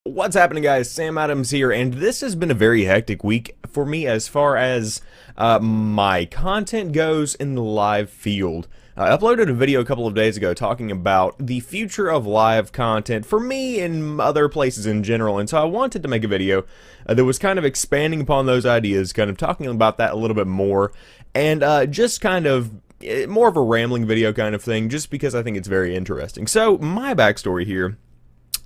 What's happening, guys? Sam Adams here, and this has been a very hectic week for me as far as my content goes in the live field. I uploaded a video a couple of days ago talking about the future of live content for me and other places in general, and so I wanted to make a video that was kind of expanding upon those ideas, kind of talking about that a little bit more, and just kind of more of a rambling video kind of thing, just because I think it's very interesting. So, my backstory here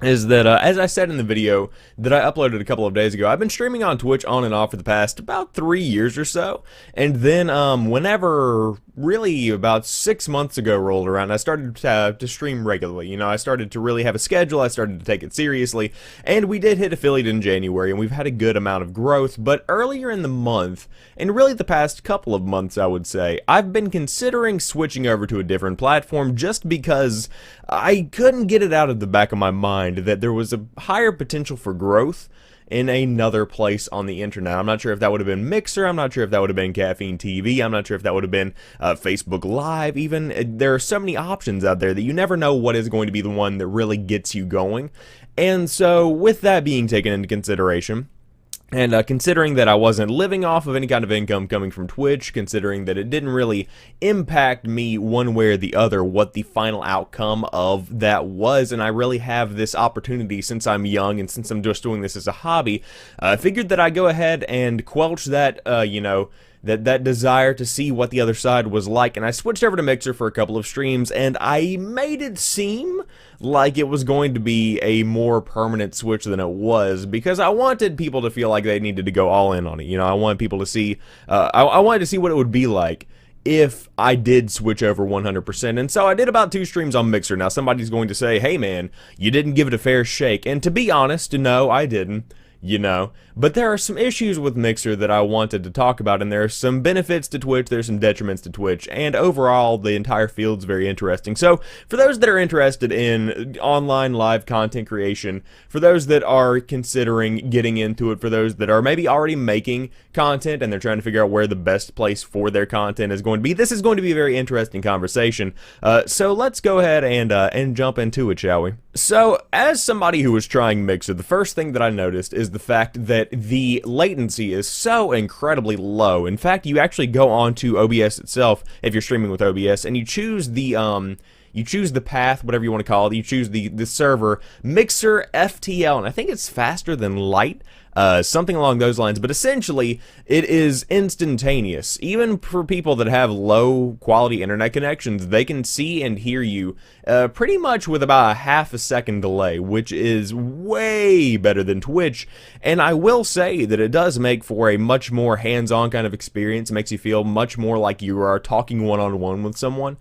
is that, as I said in the video that I uploaded a couple of days ago, I've been streaming on Twitch on and off for the past about 3 years or so, and then whenever really about 6 months ago rolled around, I started to stream regularly. You know, I started to really have a schedule, I started to take it seriously, and we did hit affiliate in January, and we've had a good amount of growth. But earlier in the month, and really the past couple of months I would say, I've been considering switching over to a different platform just because I couldn't get it out of the back of my mind that there was a higher potential for growth in another place on the internet. I'm not sure if that would have been Mixer, I'm not sure if that would have been Caffeine TV, I'm not sure if that would have been Facebook Live even. There are so many options out there that you never know what is going to be the one that really gets you going. And so with that being taken into consideration, and considering that I wasn't living off of any kind of income coming from Twitch, considering that it didn't really impact me one way or the other what the final outcome of that was, and I really have this opportunity since I'm young and since I'm just doing this as a hobby, I figured that I'd go ahead and quelch that, that desire to see what the other side was like, and I switched over to Mixer for a couple of streams, and I made it seem like it was going to be a more permanent switch than it was, because I wanted people to feel like they needed to go all in on it. You know, I wanted people to see, I wanted to see what it would be like if I did switch over 100%, and so I did about 2 streams on Mixer. Now, somebody's going to say, hey man, you didn't give it a fair shake, and to be honest, no, I didn't. You know, but there are some issues with Mixer that I wanted to talk about, and there are some benefits to Twitch, there's some detriments to Twitch, and overall the entire field's very interesting. So for those that are interested in online live content creation, for those that are considering getting into it, for those that are maybe already making content and they're trying to figure out where the best place for their content is going to be, this is going to be a very interesting conversation. So let's go ahead and jump into it, shall we? So as somebody who was trying Mixer, the first thing that I noticed is the fact that the latency is so incredibly low. In fact, you actually go on to OBS itself if you're streaming with OBS, and you choose the path, whatever you want to call it. You choose the server Mixer FTL, and I think it's faster than light. Something along those lines, but essentially it is instantaneous. Even for people that have low quality internet connections, they can see and hear you pretty much with about a half a second delay, which is way better than Twitch. And I will say that it does make for a much more hands-on kind of experience. It makes you feel much more like you are talking one-on-one with someone.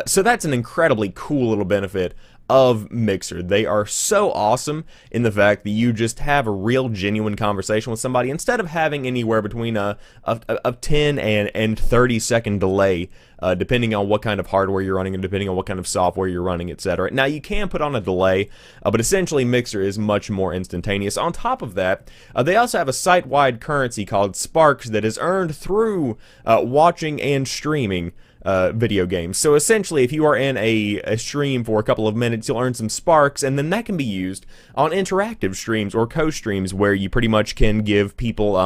So that's an incredibly cool little benefit of Mixer. They are so awesome in the fact that you just have a real genuine conversation with somebody instead of having anywhere between a 10 and 30 second delay, depending on what kind of hardware you're running and depending on what kind of software you're running, etc. Now, you can put on a delay, but essentially Mixer is much more instantaneous. On top of that, they also have a site-wide currency called Sparks that is earned through watching and streaming video games. So essentially, if you are in a stream for a couple of minutes, you'll earn some sparks, and then that can be used on interactive streams or co-streams where you pretty much can give people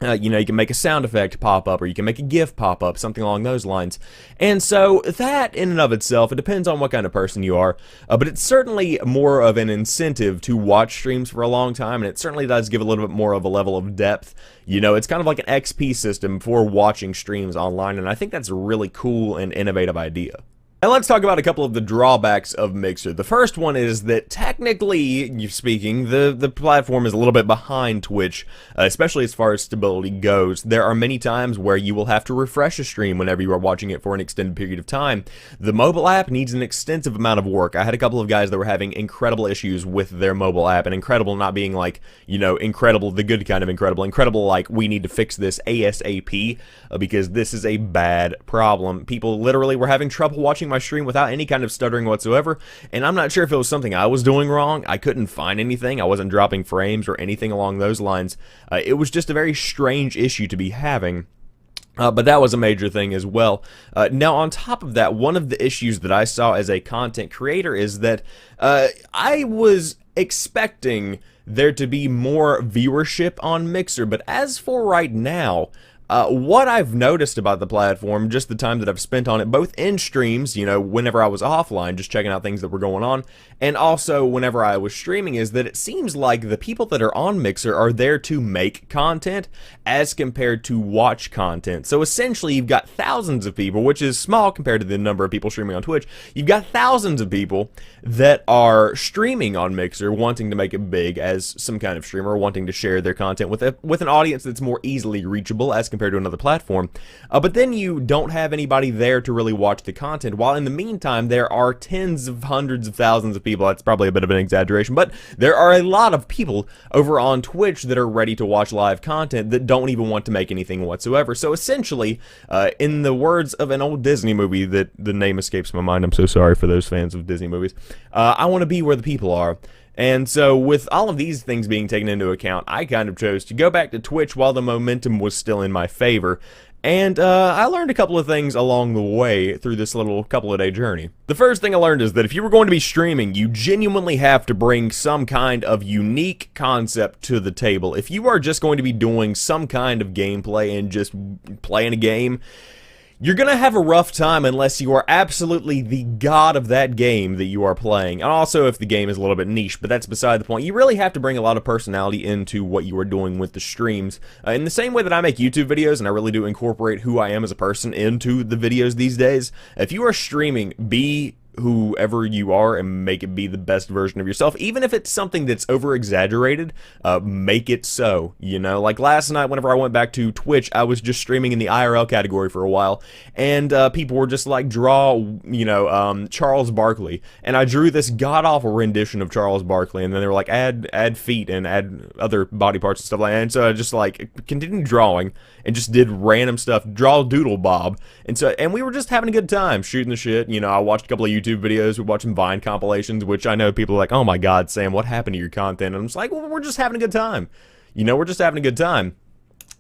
you know, you can make a sound effect pop up, or you can make a GIF pop up, something along those lines. And so that in and of itself, it depends on what kind of person you are, but it's certainly more of an incentive to watch streams for a long time, and it certainly does give a little bit more of a level of depth. You know, it's kind of like an XP system for watching streams online, and I think that's a really cool and innovative idea. Now let's talk about a couple of the drawbacks of Mixer. The first one is that technically speaking, the platform is a little bit behind Twitch, especially as far as stability goes. There are many times where you will have to refresh a stream whenever you are watching it for an extended period of time. The mobile app needs an extensive amount of work. I had a couple of guys that were having incredible issues with their mobile app, and incredible not being like, you know, incredible, the good kind of incredible like we need to fix this ASAP, because this is a bad problem. People literally were having trouble watching my stream without any kind of stuttering whatsoever, and I'm not sure if it was something I was doing wrong. I couldn't find anything. I wasn't dropping frames or anything along those lines. It was just a very strange issue to be having. But that was a major thing as well. Now, on top of that, one of the issues that I saw as a content creator is that I was expecting there to be more viewership on Mixer, but as for right now, what I've noticed about the platform, just the time that I've spent on it, both in streams, you know, whenever I was offline, just checking out things that were going on, and also whenever I was streaming, is that it seems like the people that are on Mixer are there to make content as compared to watch content. So essentially, you've got thousands of people, which is small compared to the number of people streaming on Twitch. You've got thousands of people that are streaming on Mixer, wanting to make it big as some kind of streamer, wanting to share their content with an audience that's more easily reachable as compared to another platform, but then you don't have anybody there to really watch the content, while in the meantime there are tens of hundreds of thousands of people. That's probably a bit of an exaggeration, but there are a lot of people over on Twitch that are ready to watch live content that don't even want to make anything whatsoever. So essentially, in the words of an old Disney movie that the name escapes my mind, I'm so sorry for those fans of Disney movies, I want to be where the people are. And so with all of these things being taken into account, I kind of chose to go back to Twitch while the momentum was still in my favor. And I learned a couple of things along the way through this little couple of day journey. The first thing I learned is that if you were going to be streaming, you genuinely have to bring some kind of unique concept to the table. If you are just going to be doing some kind of gameplay and just playing a game, you're going to have a rough time unless you are absolutely the god of that game that you are playing. And also if the game is a little bit niche, but that's beside the point. You really have to bring a lot of personality into what you are doing with the streams. In the same way that I make YouTube videos, and I really do incorporate who I am as a person into the videos these days, if you are streaming, be whoever you are and make it be the best version of yourself. Even if it's something that's over exaggerated, make it so, you know. Like last night whenever I went back to Twitch, I was just streaming in the IRL category for a while, and people were just like, draw, you know, Charles Barkley, and I drew this god-awful rendition of Charles Barkley, and then they were like, add feet and add other body parts and stuff like that. And so I just like continued drawing and just did random stuff, draw Doodle Bob, and we were just having a good time shooting the shit. You know, I watched a couple of YouTube videos, we watched some Vine compilations, which I know people are like, oh my god, Sam, what happened to your content? And I'm just like, well, we're just having a good time. You know, we're just having a good time.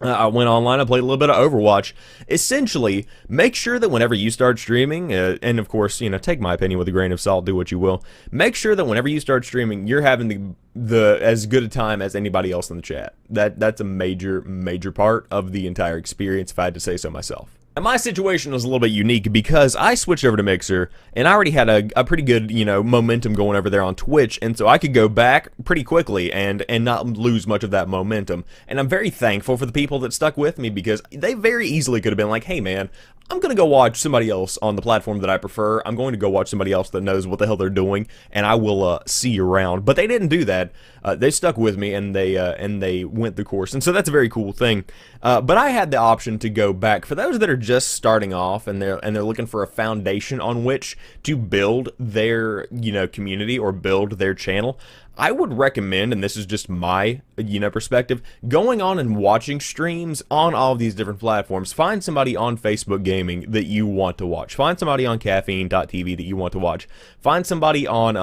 I went online, I played a little bit of Overwatch. Essentially, make sure that whenever you start streaming, and of course, you know, take my opinion with a grain of salt, do what you will. Make sure that whenever you start streaming, you're having the as good a time as anybody else in the chat. That's a major part of the entire experience, if I had to say so myself. And my situation was a little bit unique because I switched over to Mixer, and I already had a pretty good, you know, momentum going over there on Twitch, and so I could go back pretty quickly and not lose much of that momentum. And I'm very thankful for the people that stuck with me, because they very easily could have been like, hey man, I'm going to go watch somebody else on the platform that I prefer. I'm going to go watch somebody else that knows what the hell they're doing, and I will see you around. But they didn't do that. They stuck with me, and they went the course, and so that's a very cool thing. But I had the option to go back. For those that are just starting off and they're looking for a foundation on which to build their, you know, community or build their channel, I would recommend, and this is just my, you know, perspective, going on and watching streams on all of these different platforms. Find somebody on Facebook Gaming that you want to watch. Find somebody on Caffeine.tv that you want to watch. Find somebody on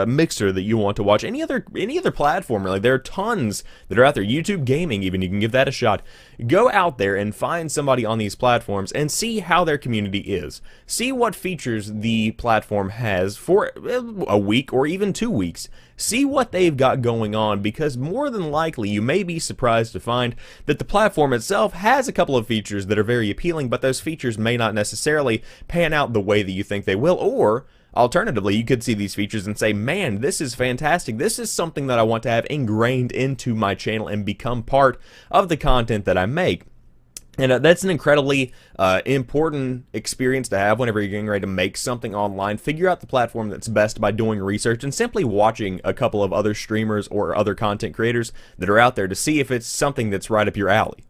Mixer that you want to watch. Any other platform, really. There are tons that are out there. YouTube Gaming, even, you can give that a shot. Go out there and find somebody on these platforms and see how their community is. See what features the platform has for a week or even 2 weeks. See what they've got going on, because more than likely you may be surprised to find that the platform itself has a couple of features that are very appealing, but those features may not necessarily pan out the way that you think they will. Or alternatively, you could see these features and say, man, this is fantastic. This is something that I want to have ingrained into my channel and become part of the content that I make. And that's an incredibly important experience to have whenever you're getting ready to make something online. Figure out the platform that's best by doing research and simply watching a couple of other streamers or other content creators that are out there to see if it's something that's right up your alley.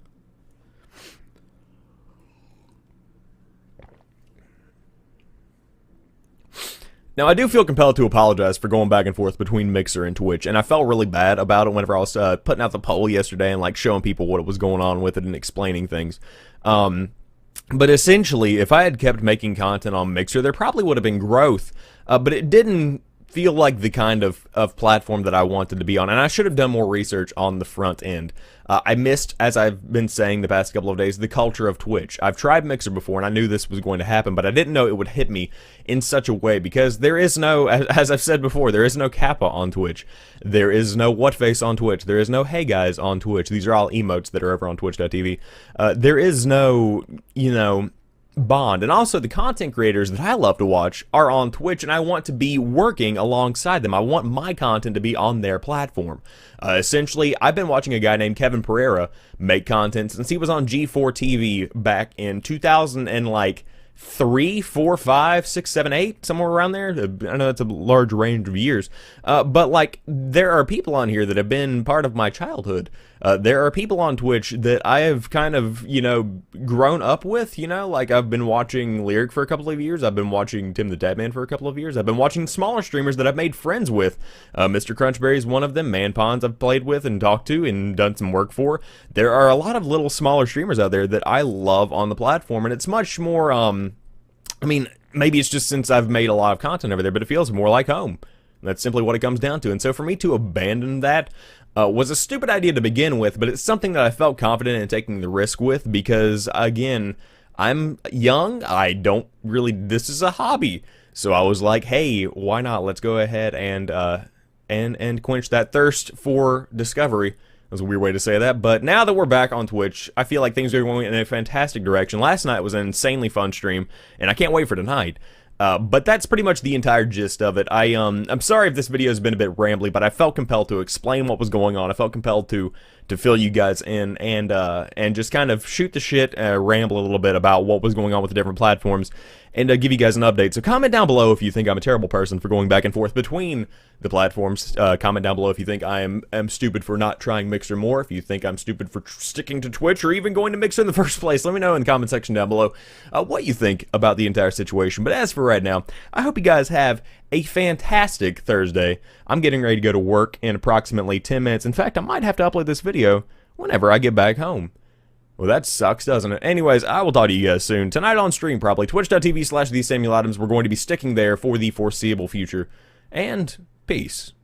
Now, I do feel compelled to apologize for going back and forth between Mixer and Twitch, and I felt really bad about it whenever I was putting out the poll yesterday and like showing people what was going on with it and explaining things. But essentially, if I had kept making content on Mixer, there probably would have been growth, but it didn't feel like the kind of platform that I wanted to be on, and I should have done more research on the front end. I missed, as I've been saying the past couple of days, the culture of Twitch. I've tried Mixer before, and I knew this was going to happen, but I didn't know it would hit me in such a way, because there is no, as I've said before, there is no Kappa on Twitch. There is no Whatface on Twitch. There is no Hey Guys on Twitch. These are all emotes that are over on twitch.tv. There is no, you know, bond. And also, the content creators that I love to watch are on Twitch, and I want to be working alongside them. I want my content to be on their platform. Essentially, I've been watching a guy named Kevin Pereira make content since he was on G4 TV back in 2000 and like 3, 4, 5, 6, 7, 8, somewhere around there. I know that's a large range of years, but like, there are people on here that have been part of my childhood. There are people on Twitch that I have kind of, you know, grown up with, you know, like I've been watching Lyric for a couple of years, I've been watching Tim the Tatman for a couple of years, I've been watching smaller streamers that I've made friends with. Mr. Crunchberry is one of them, Manpons I've played with and talked to and done some work for. There are a lot of little smaller streamers out there that I love on the platform, and it's much more, I mean, maybe it's just since I've made a lot of content over there, but it feels more like home. That's simply what it comes down to. And so for me to abandon that was a stupid idea to begin with, but it's something that I felt confident in taking the risk with because, again, I'm young. I don't really, this is a hobby. So I was like, hey, why not? Let's go ahead and quench that thirst for discovery. That's a weird way to say that, but now that we're back on Twitch, I feel like things are going in a fantastic direction. Last night was an insanely fun stream, and I can't wait for tonight. But that's pretty much the entire gist of it. I'm sorry if this video has been a bit rambly, but I felt compelled to explain what was going on. I felt compelled to fill you guys in and just kind of shoot the shit, ramble a little bit about what was going on with the different platforms, and give you guys an update. So comment down below if you think I'm a terrible person for going back and forth between the platforms. Comment down below if you think I am stupid for not trying Mixer more, if you think I'm stupid for sticking to Twitch or even going to Mixer in the first place. Let me know in the comment section down below what you think about the entire situation. But as for right now, I hope you guys have a fantastic Thursday. I'm getting ready to go to work in approximately 10 minutes. In fact, I might have to upload this video whenever I get back home. Well, that sucks, doesn't it? Anyways, I will talk to you guys soon. Tonight on stream, probably. Twitch.tv/TheSamuelAdams. We're going to be sticking there for the foreseeable future. And peace.